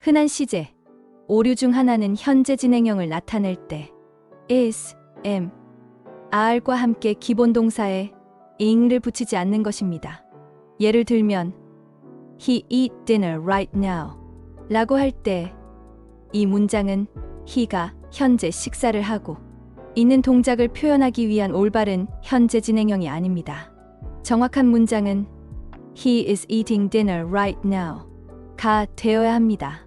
흔한 시제, 오류 중 하나는 현재 진행형을 나타낼 때 is, am, are과 함께 기본 동사에 ing를 붙이지 않는 것입니다. 예를 들면 He eat dinner right now 라고 할 때 이 문장은 he가 현재 식사를 하고 있는 동작을 표현하기 위한 올바른 현재 진행형이 아닙니다. 정확한 문장은 He is eating dinner right now 가 되어야 합니다.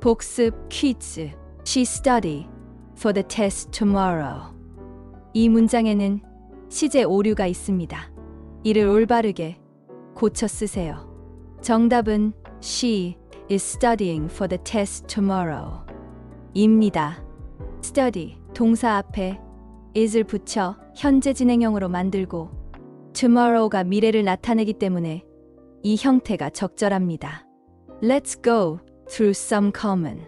복습 퀴즈 She study for the test tomorrow. 이 문장에는 시제 오류가 있습니다. 이를 올바르게 고쳐 쓰세요. 정답은 She is studying for the test tomorrow 입니다. study 동사 앞에 is를 붙여 현재 진행형으로 만들고 tomorrow가 미래를 나타내기 때문에 이 형태가 적절합니다. Let's go through some common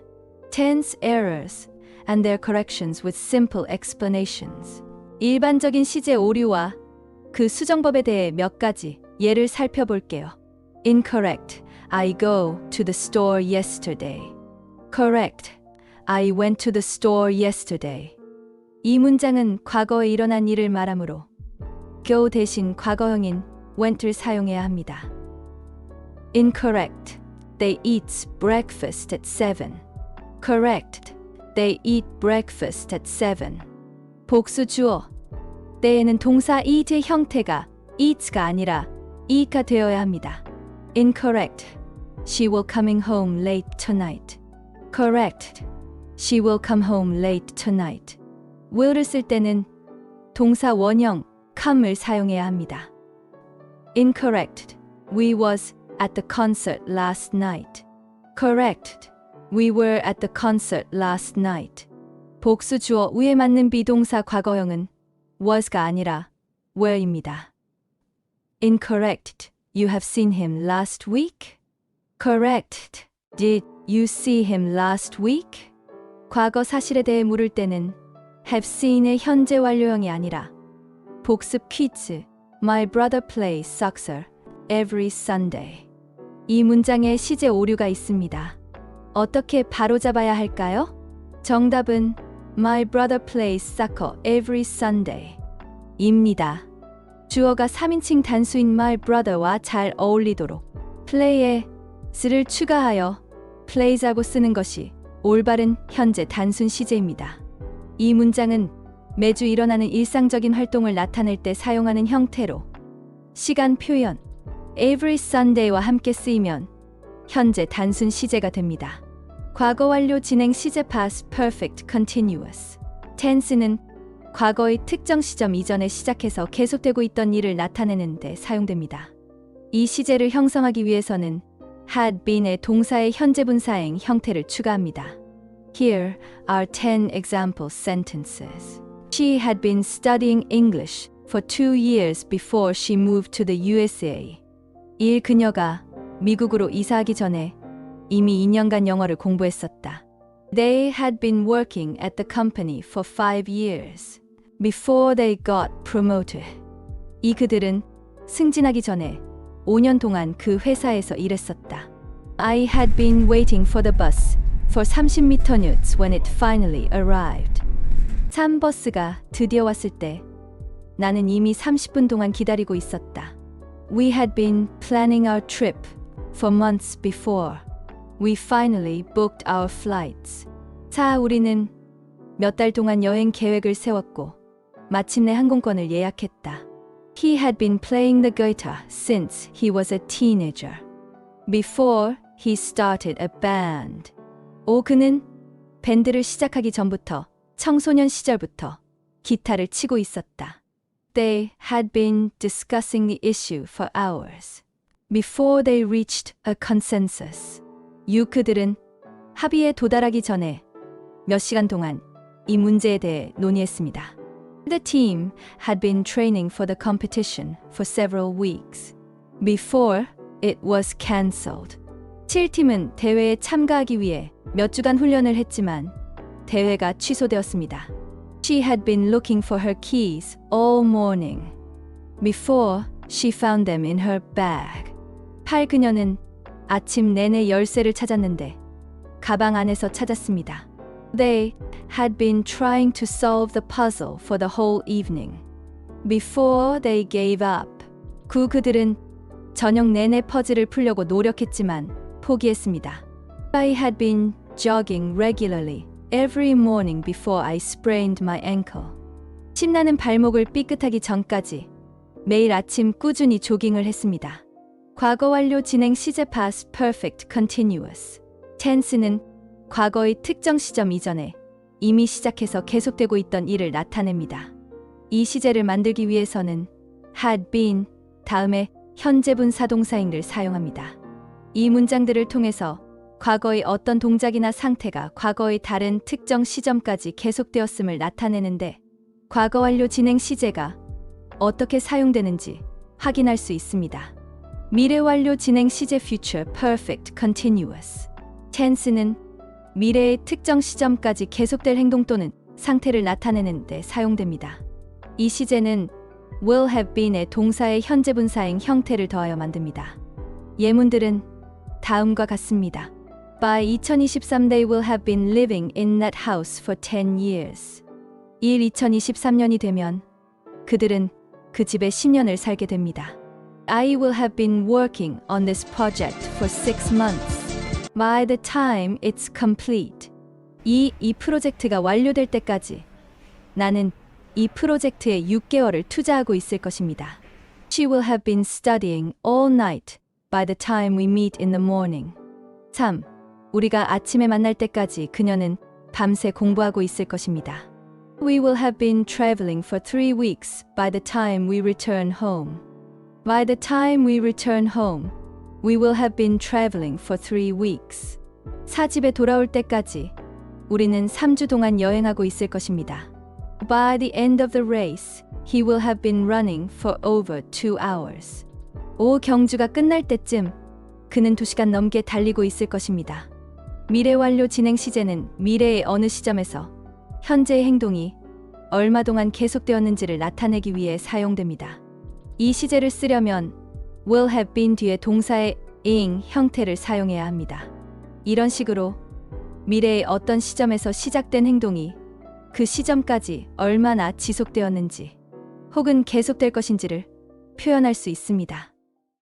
tense errors and their corrections with simple explanations. 일반적인 시제 오류와 그 수정법에 대해 몇 가지 예를 살펴볼게요. Incorrect. I go to the store yesterday. Correct. I went to the store yesterday. 이 문장은 과거에 일어난 일을 말하므로 go 대신 과거형인 went를 사용해야 합니다. Incorrect. They eat breakfast at 7. Correct. They eat breakfast at 7. 복수 주어. 때에는 동사 eat의 형태가 eats가 아니라 eat가 되어야 합니다. Incorrect. She will coming home late tonight. Correct. She will come home late tonight. will을 쓸 때는 동사 원형 come을 사용해야 합니다. Incorrect. We was at the concert last night. Correct. We were at the concert last night. 복수 주어 위에 맞는 비동사 과거형은 was가 아니라 were입니다. Incorrect. You have seen him last week? Correct. Did you see him last week? 과거 사실에 대해 물을 때는 have seen의 현재 완료형이 아니라 복습 퀴즈 My brother plays soccer every Sunday. 이 문장에 시제 오류가 있습니다. 어떻게 바로잡아야 할까요? 정답은 My brother plays soccer every Sunday 입니다. 주어가 3인칭 단수인 my brother와 잘 어울리도록 play에 s를 추가하여 plays하고 쓰는 것이 올바른 현재 단순 시제입니다. 이 문장은 매주 일어나는 일상적인 활동을 나타낼 때 사용하는 형태로 시간 표현 every Sunday와 함께 쓰이면 현재 단순 시제가 됩니다. 과거 완료 진행 시제 past perfect continuous tense는 과거의 특정 시점 이전에 시작해서 계속되고 있던 일을 나타내는 데 사용됩니다. 이 시제를 형성하기 위해서는 had been의 동사의 현재 분사행 형태를 추가합니다. Here are 10 example sentences. She had been studying English for 2 years before she moved to the USA. 그녀가 미국으로 이사하기 전에 이미 2년간 영어를 공부했었다. They had been working at the company for 5 years before they got promoted. 그들은 승진하기 전에 5년 동안 그 회사에서 일했었다. I had been waiting for the bus for 30m when it finally arrived. 3버스가 드디어 왔을 때 나는 이미 30분 동안 기다리고 있었다. We had been planning our trip for months before. We finally booked our flights. 우리는 몇 달 동안 여행 계획을 세웠고 마침내 항공권을 예약했다. He had been playing the guitar since he was a teenager. Before he started a band. 그는 밴드를 시작하기 전부터 청소년 시절부터 기타를 치고 있었다. They had been discussing the issue for hours before they reached a consensus. 그들은 합의에 도달하기 전에 몇 시간 동안 이 문제에 대해 논의했습니다. The team had been training for the competition for several weeks before it was cancelled. 7팀은 대회에 참가하기 위해 몇 주간 훈련을 했지만 대회가 취소되었습니다. She had been looking for her keys all morning before she found them in her bag. 그녀는 아침 내내 열쇠를 찾았는데 가방 안에서 찾았습니다. They had been trying to solve the puzzle for the whole evening before they gave up. 그들은 저녁 내내 퍼즐을 풀려고 노력했지만 포기했습니다. I had been jogging regularly every morning before I sprained my ankle. 신나는 발목을 삐끗하기 전까지 매일 아침 꾸준히 조깅을 했습니다. 과거 완료 진행 시제 past perfect continuous. tense는 과거의 특정 시점 이전에 이미 시작해서 계속되고 있던 일을 나타냅니다. 이 시제를 만들기 위해서는 had been 다음에 현재분 사동사인을 사용합니다. 이 문장들을 통해서 과거의 어떤 동작이나 상태가 과거의 다른 특정 시점까지 계속되었음을 나타내는데 과거 완료 진행 시제가 어떻게 사용되는지 확인할 수 있습니다. 미래 완료 진행 시제 future perfect continuous. tense는 미래의 특정 시점까지 계속될 행동 또는 상태를 나타내는 데 사용됩니다. 이 시제는 will have been의 동사의 현재 분사행 형태를 더하여 만듭니다. 예문들은 다음과 같습니다. By 2023 they will have been living in that house for 10 years. 2023년이 되면 그들은 그 집에 10년을 살게 됩니다. I will have been working on this project for 6 months. By the time it's complete. 이 프로젝트가 완료될 때까지 나는 이 프로젝트에 6개월을 투자하고 있을 것입니다. She will have been studying all night by the time we meet in the morning. 3. 우리가 아침에 만날 때까지 그녀는 밤새 공부하고 있을 것입니다. We will have been traveling for 3 weeks by the time we return home. By the time we return home, we will have been traveling for 3 weeks. 사집에 돌아올 때까지 우리는 3주 동안 여행하고 있을 것입니다. By the end of the race, he will have been running for over 2 hours. 경주가 끝날 때쯤 그는 2시간 넘게 달리고 있을 것입니다. 미래 완료 진행 시제는 미래의 어느 시점에서 현재의 행동이 얼마 동안 계속되었는지를 나타내기 위해 사용됩니다. 이 시제를 쓰려면 will have been 뒤에 동사의 ing 형태를 사용해야 합니다. 이런 식으로 미래의 어떤 시점에서 시작된 행동이 그 시점까지 얼마나 지속되었는지 혹은 계속될 것인지를 표현할 수 있습니다.